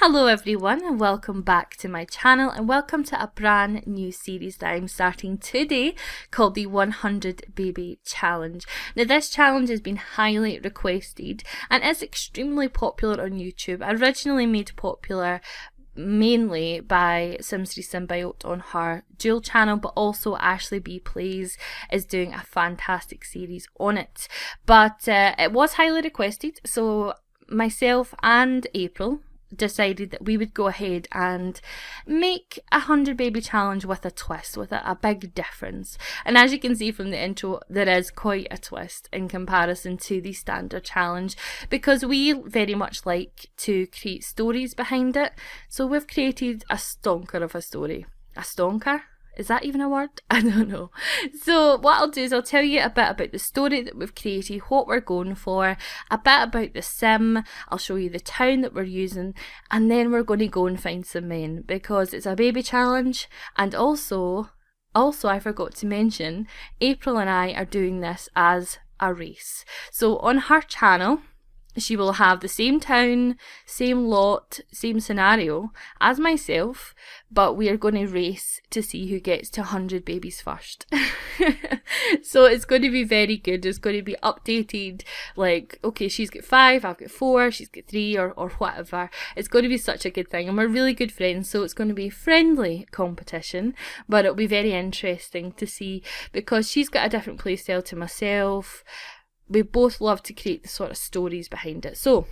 Hello everyone and welcome back to my channel and welcome to a brand new series that I'm starting today called the 100 Baby Challenge. Now this challenge has been highly requested and is extremely popular on YouTube, originally made popular mainly by Symbiote on her dual channel, but also Ashley B Plays is doing a fantastic series on it. But it was highly requested, so myself and April decided that we would go ahead and make a 100 baby challenge with a twist, with a big difference. And as you can see from the intro, there is quite a twist in comparison to the standard challenge, because we very much like to create stories behind it. So we've created a stonker of a story. A stonker? Is that even a word? I don't know. So what I'll do is I'll tell you a bit about the story that we've created, what we're going for, a bit about the sim, I'll show you the town that we're using, and then we're going to go and find some men, because it's a baby challenge. And also I forgot to mention, April and I are doing this as a race. So on her channel, she will have the same town, same lot, same scenario as myself, but we are going to race to see who gets to 100 babies first. So it's going to be very good. It's going to be updated, like, okay, she's got 5, I've got 4, she's got 3, or whatever. It's going to be such a good thing, and we're really good friends, so it's going to be a friendly competition, but it'll be very interesting to see, because she's got a different playstyle to myself. We both love to create the sort of stories behind it. So,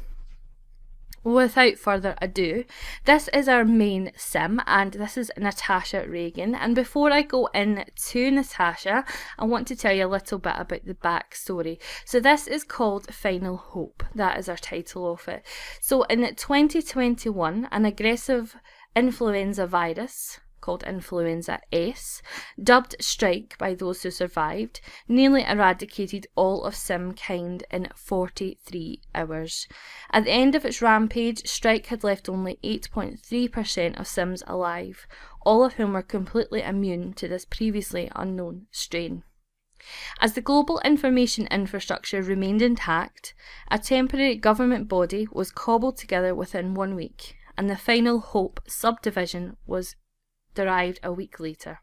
without further ado, this is our main sim, and this is Natasha Reagan. And before I go into Natasha, I want to tell you a little bit about the backstory. So this is called Final Hope. That is our title of it. So in 2021, an aggressive influenza virus called Influenza S, dubbed Strike by those who survived, nearly eradicated all of Sim-kind in 43 hours. At the end of its rampage, Strike had left only 8.3% of Sims alive, all of whom were completely immune to this previously unknown strain. As the global information infrastructure remained intact, a temporary government body was cobbled together within 1 week, and the Final Hope Subdivision was derived a week later.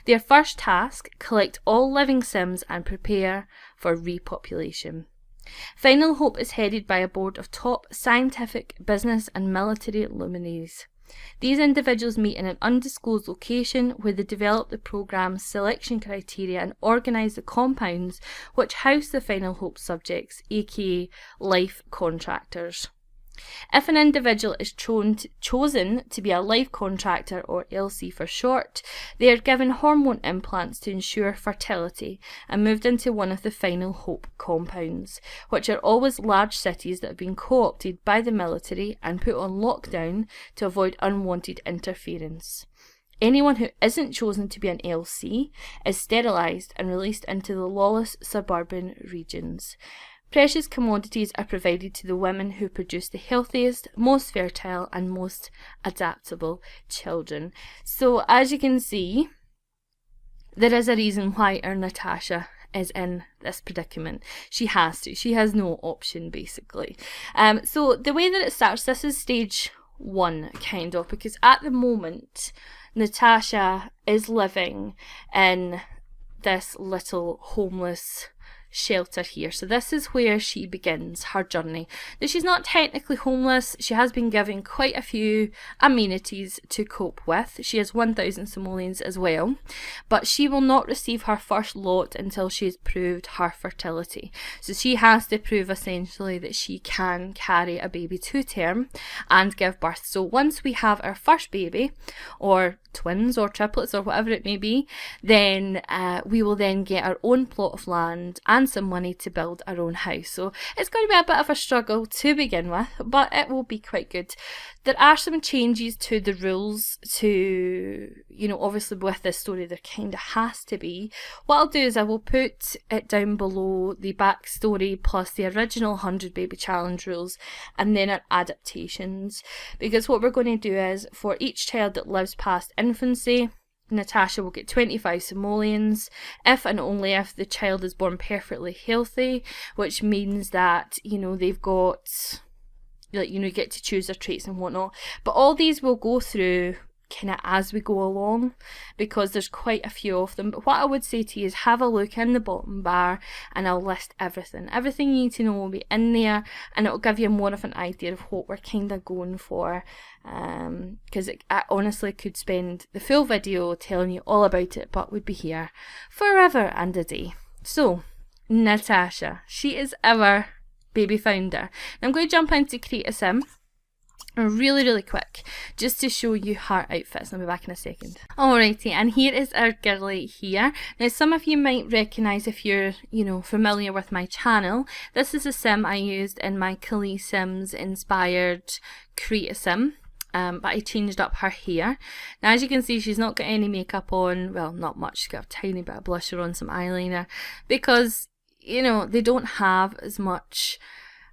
Their first task: collect all living Sims and prepare for repopulation. Final Hope is headed by a board of top scientific, business and military luminaries. These individuals meet in an undisclosed location where they develop the programme's selection criteria and organise the compounds which house the Final Hope subjects, aka life contractors. If an individual is chosen to be a life contractor, or LC for short, they are given hormone implants to ensure fertility and moved into one of the Final Hope compounds, which are always large cities that have been co-opted by the military and put on lockdown to avoid unwanted interference. Anyone who isn't chosen to be an LC is sterilised and released into the lawless suburban regions. Precious commodities are provided to the women who produce the healthiest, most fertile and most adaptable children. So as you can see, there is a reason why our Natasha is in this predicament. She has to. She has no option, basically. So the way that it starts, this is stage 1, kind of, because at the moment, Natasha is living in this little homeless shelter here. So this is where she begins her journey. Now, she's not technically homeless. She has been given quite a few amenities to cope with. She has 1,000 simoleons as well, but she will not receive her first lot until she has proved her fertility. So she has to prove essentially that she can carry a baby to term and give birth. So once we have our first baby, or twins or triplets or whatever it may be, then we will then get our own plot of land and some money to build our own house. So it's going to be a bit of a struggle to begin with, but it will be quite good. There are some changes to the rules to, obviously with this story there kind of has to be. What I'll do is I will put it down below, the backstory plus the original 100 baby challenge rules, and then our adaptations, because what we're going to do is, for each child that lives past infancy, Natasha will get 25 simoleons if and only if the child is born perfectly healthy, which means that, they've got like, you know, you get to choose their traits and whatnot. But all these will go through kind of as we go along, because there's quite a few of them. But what I would say to you is have a look in the bottom bar, and I'll list everything you need to know will be in there, and it'll give you more of an idea of what we're kind of going for, because I honestly could spend the full video telling you all about it, but we'd be here forever and a day. So Natasha, she is our baby founder. Now I'm going to jump into Create a Sim really quick, just to show you her outfits. I'll be back in a second. Alrighty, and here is our girly here. Now some of you might recognise, if you're, you know, familiar with my channel, this is a sim I used in my xSim's inspired Create a Sim. But I changed up her hair. Now as you can see, she's not got any makeup on, well, not much. She's got a tiny bit of blusher on, some eyeliner, because, you know, they don't have as much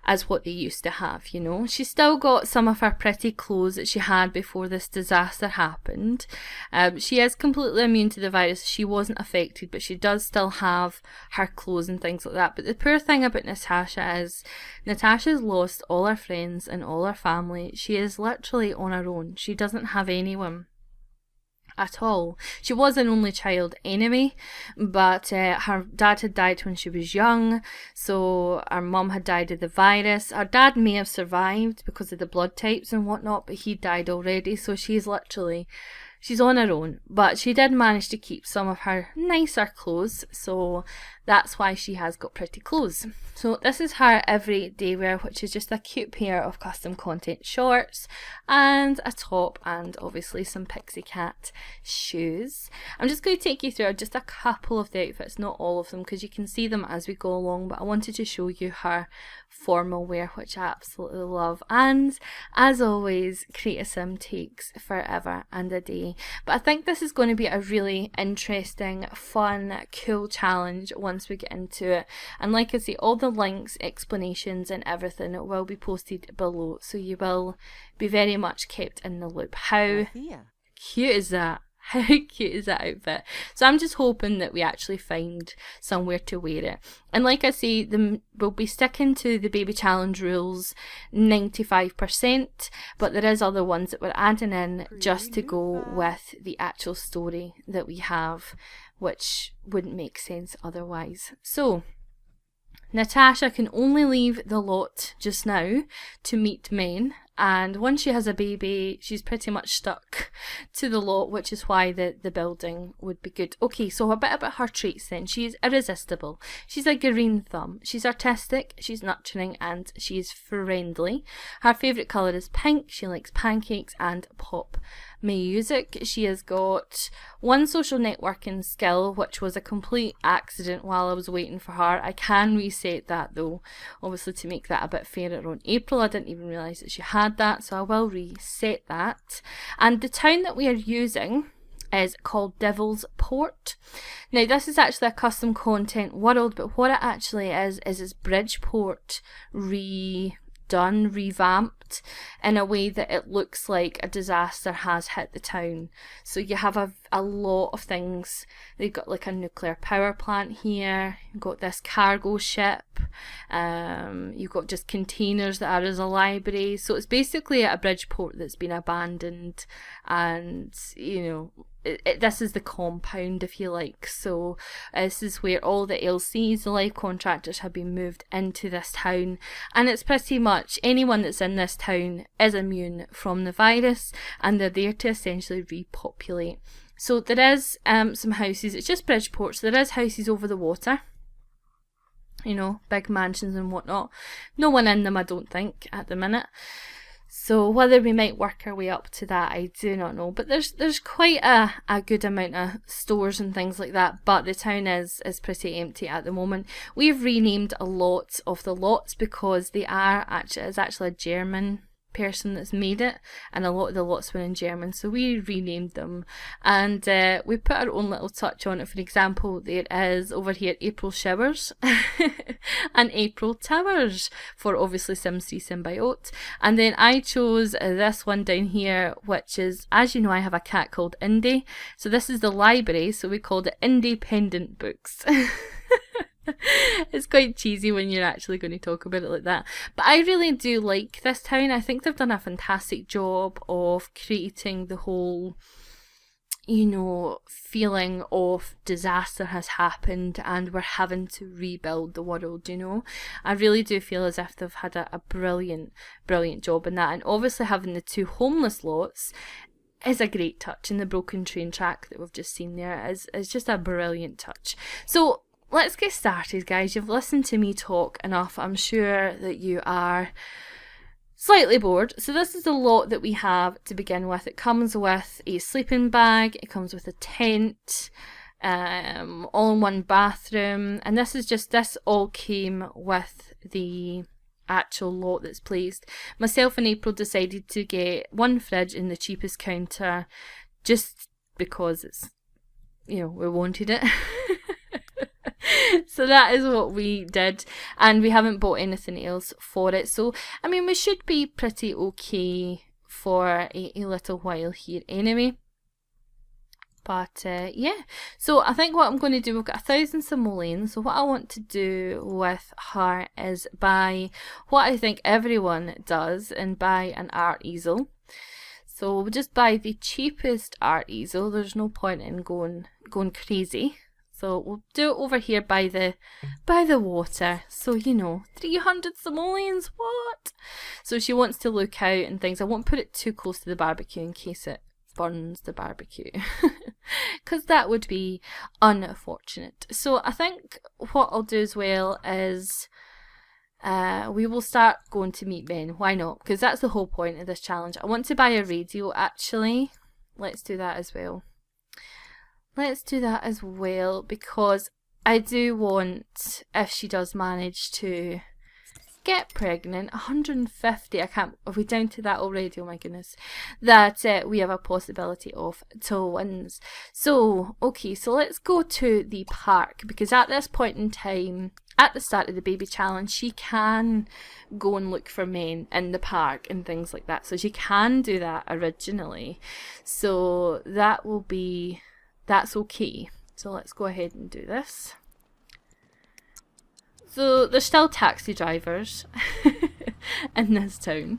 as what they used to have, you know. She's still got some of her pretty clothes that she had before this disaster happened. She is completely immune to the virus. She wasn't affected, but she does still have her clothes and things like that. But the poor thing about Natasha is Natasha's lost all her friends and all her family. She is literally on her own. She doesn't have anyone at all. She was an only child anyway, but her dad had died when she was young, so her mum had died of the virus. Her dad may have survived because of the blood types and whatnot, but he died already, so she's on her own. But she did manage to keep some of her nicer clothes, so that's why she has got pretty clothes. So this is her everyday wear, which is just a cute pair of custom content shorts and a top, and obviously some Pixie Cat shoes. I'm just going to take you through just a couple of the outfits, not all of them, because you can see them as we go along, but I wanted to show you her formal wear, which I absolutely love. And as always, Create a Sim takes forever and a day, but I think this is going to be a really interesting, fun, cool challenge once we get into it. And like I say, all the links, explanations and everything will be posted below, so you will be very much kept in the loop. How cute is that? How cute is that outfit? So I'm just hoping that we actually find somewhere to wear it. And like I say, we'll be sticking to the baby challenge rules 95%, but there is other ones that we're adding in just to go with the actual story that we have, which wouldn't make sense otherwise. So Natasha can only leave the lot just now to meet men, and once she has a baby, she's pretty much stuck to the lot, which is why the building would be good. Okay, so a bit about her traits then. She's irresistible. She's a green thumb. She's artistic, she's nurturing, and she's friendly. Her favourite colour is pink. She likes pancakes and pop music. She has got one social networking skill, which was a complete accident while I was waiting for her. I can reset that though, obviously, to make that a bit fairer on April. I didn't even realise that she had that, so I will reset that. And the town that we are using is called Devil's Port. Now this is actually a custom content world, but what it actually is it's Bridgeport revamped in a way that it looks like a disaster has hit the town. So you have a lot of things. They've got like a nuclear power plant here, you've got this cargo ship, you've got just containers that are as a library. So it's basically a Bridgeport that's been abandoned, and you know, this is the compound, if you like. So this is where all the LCs, the live contractors, have been moved into this town, and it's pretty much anyone that's in this town is immune from the virus, and they're there to essentially repopulate. So there is some houses. It's just Bridgeport, so there is houses over the water, you know, big mansions and whatnot. No one in them, I don't think, at the minute. So whether we might work our way up to that, I do not know. But there's quite a good amount of stores and things like that. But the town is pretty empty at the moment. We've renamed a lot of the lots because it's actually a German person that's made it, and a lot of the lots were in German, so we renamed them, and we put our own little touch on it. For example, there is over here April Showers and April Towers for obviously Sims 3 Symbiote, and then I chose this one down here, which is, as you know, I have a cat called Indy, so this is the library, so we called it Independent Books. It's quite cheesy when you're actually going to talk about it like that. But I really do like this town. I think they've done a fantastic job of creating the whole, you know, feeling of disaster has happened and we're having to rebuild the world, you know. I really do feel as if they've had a brilliant job in that. And obviously having the 2 homeless lots is a great touch, and the broken train track that we've just seen there is just a brilliant touch. So let's get started, guys. You've listened to me talk enough. I'm sure that you are slightly bored. So this is the lot that we have to begin with. It comes with a sleeping bag, it comes with a tent, all in one bathroom, and this all came with the actual lot that's placed. Myself and April decided to get one fridge in the cheapest counter just because it's, you know, we wanted it. So that is what we did, and we haven't bought anything else for it. So I mean, we should be pretty okay for a little while here anyway. But yeah, so I think what I'm going to do, we've got 1,000 simoleons. So what I want to do with her is buy what I think everyone does, and buy an art easel. So we'll just buy the cheapest art easel. There's no point in going crazy. So we'll do it over here by the water. So, you know, 300 simoleons, what? So she wants to look out and things. I won't put it too close to the barbecue in case it burns the barbecue, because that would be unfortunate. So I think what I'll do as well is we will start going to meet men. Why not? Because that's the whole point of this challenge. I want to buy a radio, actually. Let's do that as well. Because I do want, if she does manage to get pregnant, 150, are we down to that already? Oh my goodness. That we have a possibility of twins. So, okay, so let's go to the park, because at this point in time, at the start of the baby challenge, she can go and look for men in the park and things like that. So she can do that originally. So that's okay. So let's go ahead and do this. So there's still taxi drivers in this town.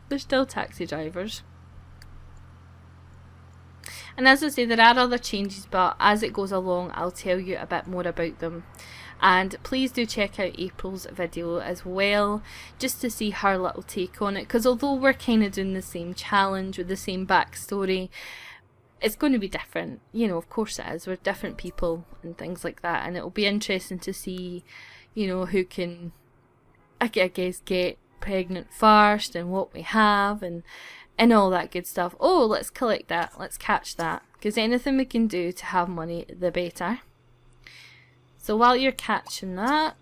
There's still taxi drivers. And as I say, there are other changes, but as it goes along, I'll tell you a bit more about them. And please do check out April's video as well, just to see her little take on it. Because although we're kind of doing the same challenge with the same backstory, it's going to be different. You know, of course it is. We're different people and things like that. And it'll be interesting to see, you know, who can, I guess, get pregnant first and what we have and all that good stuff. Oh, let's collect that. Let's catch that. Because anything we can do to have money, the better. So while you're catching that,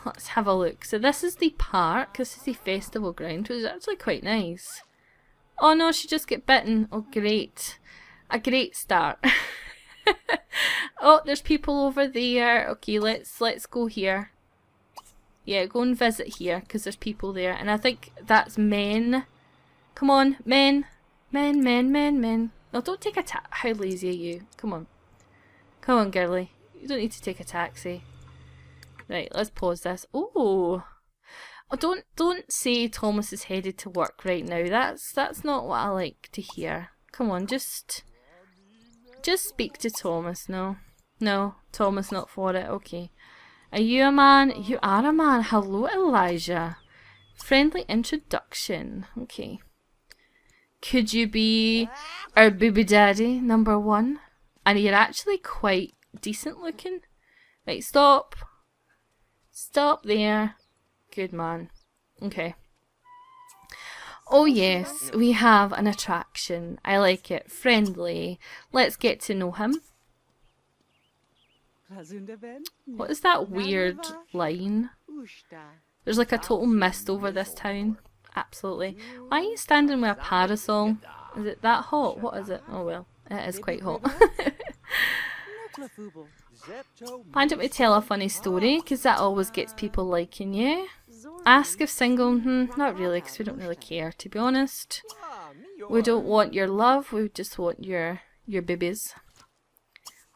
let's have a look. So this is the park. This is the festival ground, which is actually quite nice. Oh no, she just got bitten. Oh, great. A great start. Oh, there's people over there. Okay, let's go here. Yeah, go and visit here, because there's people there. And I think that's men. Come on, men. Men. No, don't take a taxi. How lazy are you? Come on. Come on, girlie. You don't need to take a taxi. Right, let's pause this. Oh, don't say Thomas is headed to work right now. That's not what I like to hear. Come on, just speak to Thomas. No, Thomas, not for it. Okay. Are you a man? You are a man. Hello, Elijah. Friendly introduction. Okay. Could you be our baby daddy, number 1? And you're actually quite decent looking. Right, stop. Stop there. Good man. Okay. Oh yes, we have an attraction. I like it. Friendly. Let's get to know him. What is that weird line? There's like a total mist over this town. Absolutely. Why are you standing with a parasol? Is it that hot? What is it? Oh well, it is quite hot. Why don't we tell a funny story? Because that always gets people liking you. Ask if single. Not really, because we don't really care, to be honest. We don't want your love, we just want your babies.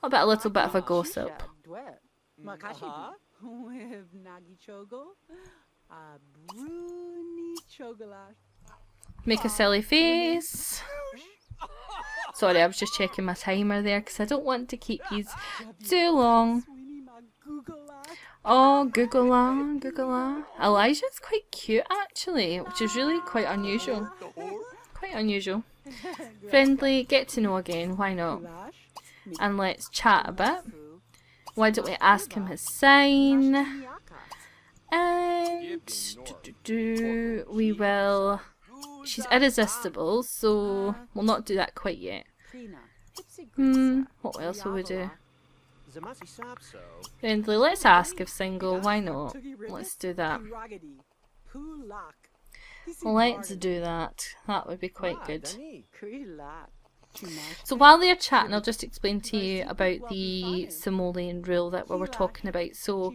What about a little bit of a gossip? Make a silly face. Sorry, I was just checking my timer there because I don't want to keep these too long. Oh, Google. Elijah's quite cute actually, which is really quite unusual. Quite unusual. Friendly, get to know again, why not? And let's chat a bit. Why don't we ask him his sign? And we will... She's irresistible, so we'll not do that quite yet. What else will we do? Friendly, let's ask if single, why not? Let's do that. Let's do that. That would be quite good. So while they're chatting, I'll just explain to you about the simoleon rule that we were talking about. So,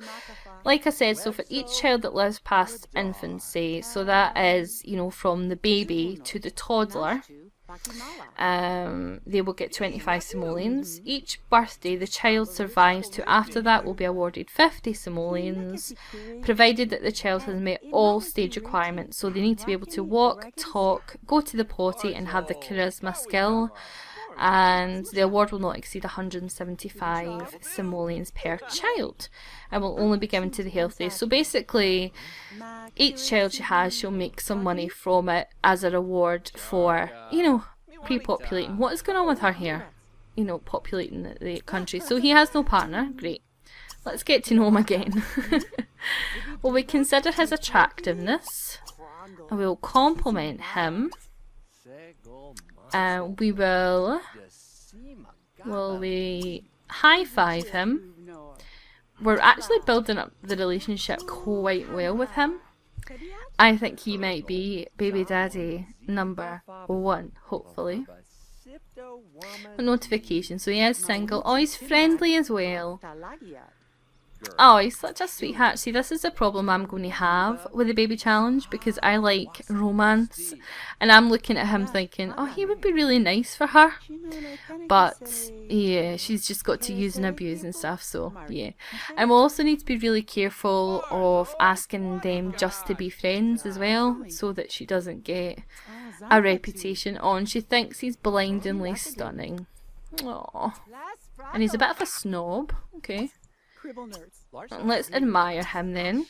like I said, so for each child that lives past infancy, so that is, you know, from the baby to the toddler, they will get 25 simoleons. Each birthday the child survives to after that will be awarded 50 simoleons, provided that the child has met all stage requirements. So they need to be able to walk, talk, go to the potty and have the charisma skill, and the award will not exceed 175 simoleons per child and will only be given to the healthy. So basically each child she has, she'll make some money from it as a reward for, you know, pre-populating. What is going on with her here? You know, populating the country. So he has no partner. Great. Let's get to know him again. Well, we consider his attractiveness and we'll compliment him. We will we high-five him. We're actually building up the relationship quite well with him. I think he might be baby daddy number 1, hopefully. A notification, so he is single. Oh, he's friendly as well. Oh, he's such a sweetheart. See, this is the problem I'm going to have with the baby challenge, because I like romance and I'm looking at him thinking, oh, he would be really nice for her, but yeah, she's just got to use and abuse and stuff. So yeah, and we'll also need to be really careful of asking them just to be friends as well, so that she doesn't get a reputation on she thinks he's blindingly stunning. Aww. And he's a bit of a snob. Okay, let's admire him then.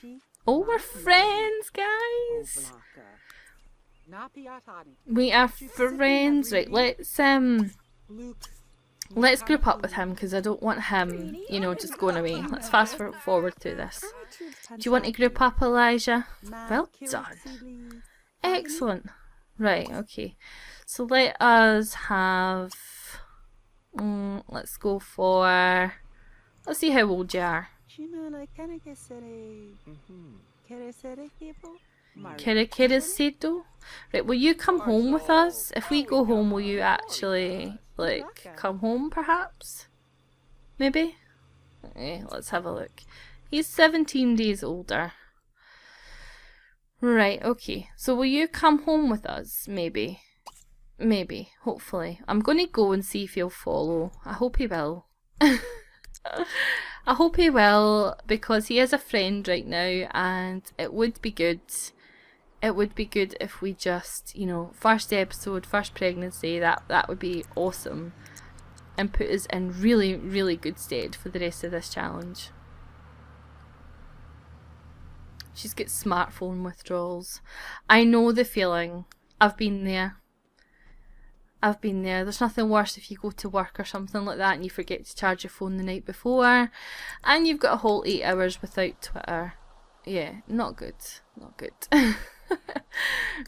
Oh, we're friends, guys. We are friends. Right, let's group up with him, because I don't want him, you know, just going away. Let's fast forward through this. Do you want to group up, Elijah? Well done. Excellent. Right, okay. So let us have... let's go for... Let's see how old you are. Right, will you come home with us? If we go home, will you actually, like, come home perhaps? Maybe? Okay, let's have a look. He's 17 days older. Right, okay. So will you come home with us? Maybe. Maybe, hopefully. I'm going to go and see if he'll follow. I hope he will. I hope he will, because he is a friend right now, and it would be good. It would be good if we just, you know, first episode, first pregnancy, that would be awesome, and put us in really, really good stead for the rest of this challenge. She's got smartphone withdrawals. I know the feeling. I've been there. There's nothing worse if you go to work or something like that and you forget to charge your phone the night before and you've got a whole 8 hours without Twitter. Yeah, not good. Not good.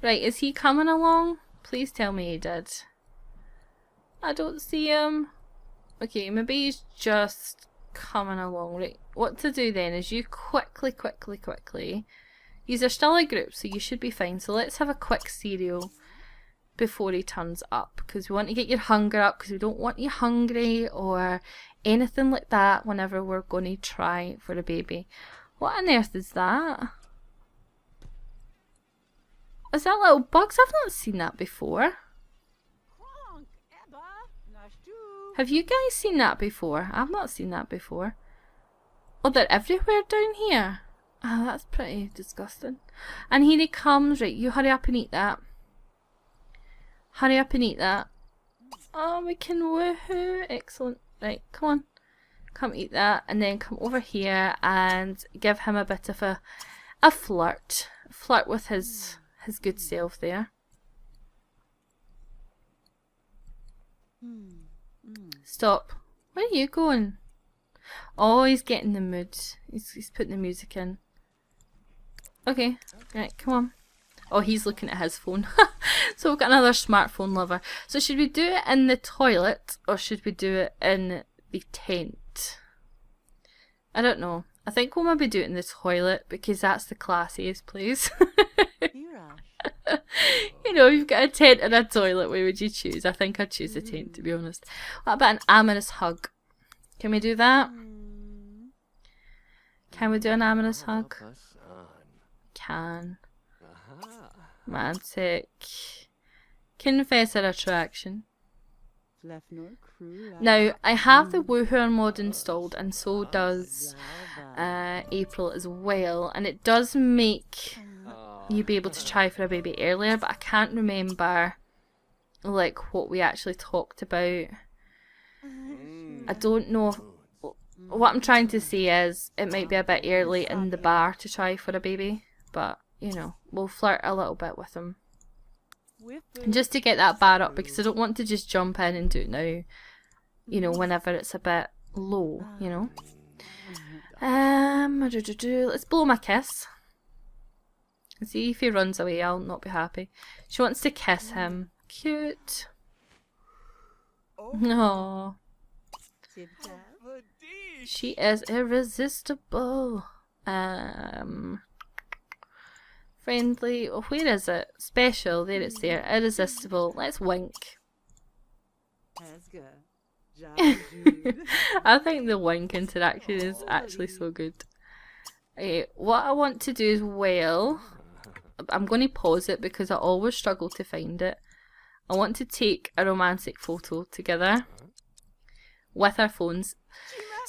Right, is he coming along? Please tell me he did. I don't see him. Okay, maybe he's just coming along. Right, what to do then is you quickly. These are still a group, so you should be fine. So let's have a quick cereal before he turns up, because we want to get your hunger up, because we don't want you hungry or anything like that whenever we're going to try for a baby. What on earth is that? Is that little bugs? I've not seen that before. Have you guys seen that before? I've not seen that before. Oh, they're everywhere down here. Oh, that's pretty disgusting. And here he comes. Right, you hurry up and eat that. Hurry up and eat that. Oh, we can woohoo. Excellent. Right, come on. Come eat that. And then come over here and give him a bit of a flirt. Flirt with his good self there. Stop. Where are you going? Oh, he's getting the mood. He's putting the music in. Okay. Right, come on. Oh, he's looking at his phone. So we've got another smartphone lover. So should we do it in the toilet or should we do it in the tent? I don't know. I think we'll maybe do it in the toilet because that's the classiest place. You know, you've got a tent and a toilet. Where would you choose? I think I'd choose a tent, to be honest. What about an amorous hug? Can we do that? Can we do an amorous hug? Can. Romantic. Confess our attraction. Now, I have the Woohoo mod installed, and so does April as well, and it does make you be able to try for a baby earlier, but I can't remember like what we actually talked about. I don't know. What I'm trying to say is it might be a bit early in the bar to try for a baby, but you know, we'll flirt a little bit with him. And just to get that bar up, because I don't want to just jump in and do it now, you know, whenever it's a bit low, you know. Let's blow him a kiss. See if he runs away, I'll not be happy. She wants to kiss him. Cute. No. She is irresistible. Friendly. Oh, where is it? Special. There it's there. Irresistible. Let's wink. I think the wink interaction is actually so good. Okay, what I want to do as well, I'm going to pause it because I always struggle to find it. I want to take a romantic photo together with our phones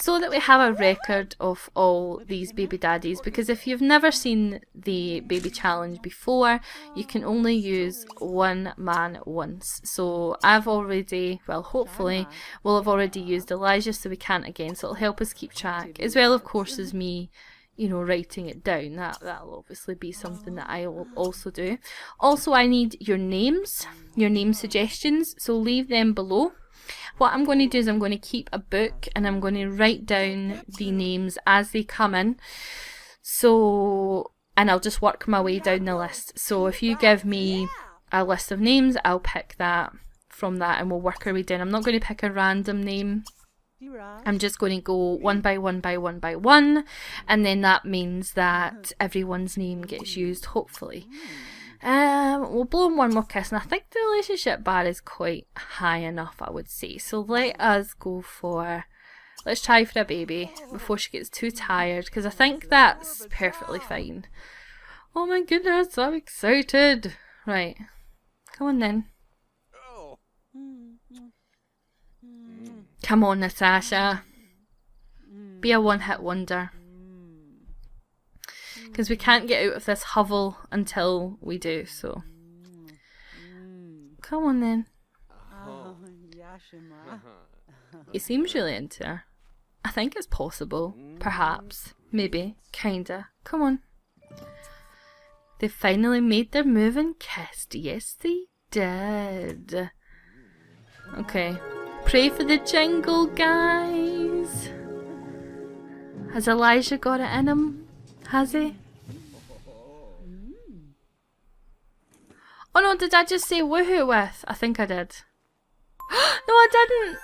so that we have a record of all these baby daddies, because if you've never seen the baby challenge before, you can only use one man once. So I've already, well, hopefully we'll have already used Elijah, so we can't again, so it'll help us keep track, as well of course as me, you know, writing it down. That'll obviously be something that I will also do. Also, I need your names, your name suggestions, so leave them below. What I'm going to do is I'm going to keep a book and I'm going to write down the names as they come in. So, and I'll just work my way down the list. So if you give me a list of names, I'll pick that from that and we'll work our way down. I'm not going to pick a random name. I'm just going to go one by one by one by one, and then that means that everyone's name gets used, hopefully. We'll blow him one more kiss, and I think the relationship bar is quite high enough, I would say. So let us go for, let's try for a baby before she gets too tired, because I think that's perfectly fine. Oh my goodness, I'm excited. Right, come on then. Come on, Natasha. Be a one-hit wonder. Because we can't get out of this hovel until we do, so. Come on then. He seems really into her. I think it's possible. Perhaps. Maybe. Kinda. Come on. They finally made their move and kissed. Yes, they did. Okay. Pray for the jingle, guys. Has Elijah got it in him? Has he? Oh no, did I just say woohoo with? I think I did. No, I didn't.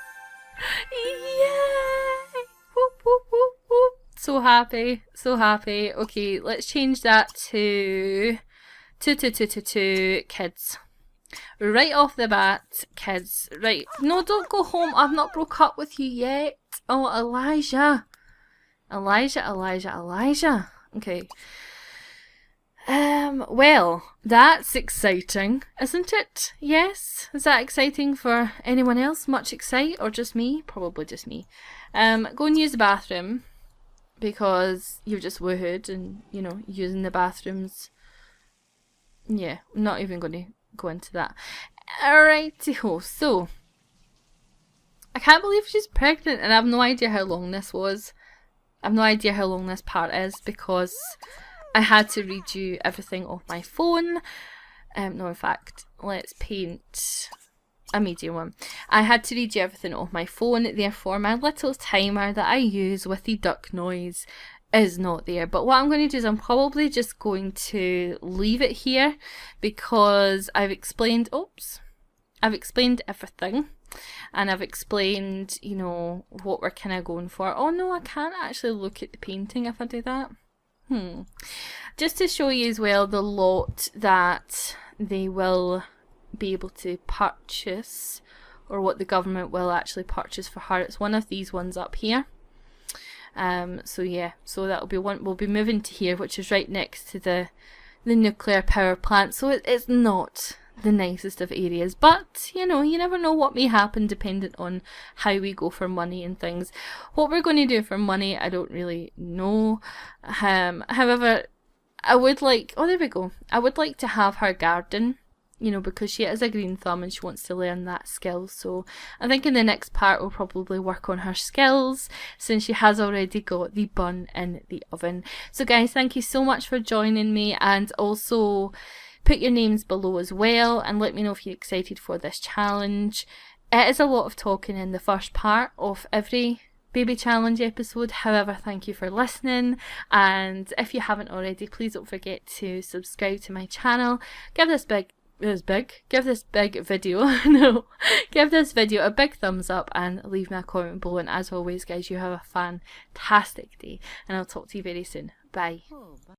Yay! Whoop, whoop, whoop, whoop. So happy. So happy. Okay, let's change that to kids. Right off the bat, kids. Right. No, don't go home. I've not broke up with you yet. Oh, Elijah. Elijah. Okay. Well, that's exciting, isn't it? Yes? Is that exciting for anyone else? Much excite? Or just me? Probably just me. Go and use the bathroom. because you've just woohooed and, you know, using the bathrooms. Yeah, I'm not even going to go into that. Alrighty-ho, so I can't believe she's pregnant, and I have no idea how long this was. I have no idea how long this part is because I had to read you everything off my phone. No, in fact, let's paint a medium one. I had to read you everything off my phone, therefore my little timer that I use with the duck noise is not there. But what I'm going to do is I'm probably just going to leave it here because I've explained everything, and I've explained, you know, what we're kind of going for. Oh no, I can't actually look at the painting if I do that. Just to show you as well the lot that they will be able to purchase, or what the government will actually purchase for her. It's one of these ones up here. So yeah, so that'll be one. We'll be moving to here, which is right next to the nuclear power plant. So it's not the nicest of areas, but you know, you never know what may happen dependent on how we go for money and things. What we're going to do for money, I don't really know. However, I would like, oh there we go, I would like to have her garden, you know, because she is a green thumb and she wants to learn that skill. So I think in the next part we'll probably work on her skills, since she has already got the bun in the oven. So guys, thank you so much for joining me, and also put your names below as well and let me know if you're excited for this challenge. It is a lot of talking in the first part of every baby challenge episode. However, thank you for listening, and if you haven't already, please don't forget to subscribe to my channel. Give this video a big thumbs up and leave me a comment below. And as always guys, you have a fantastic day and I'll talk to you very soon. Bye.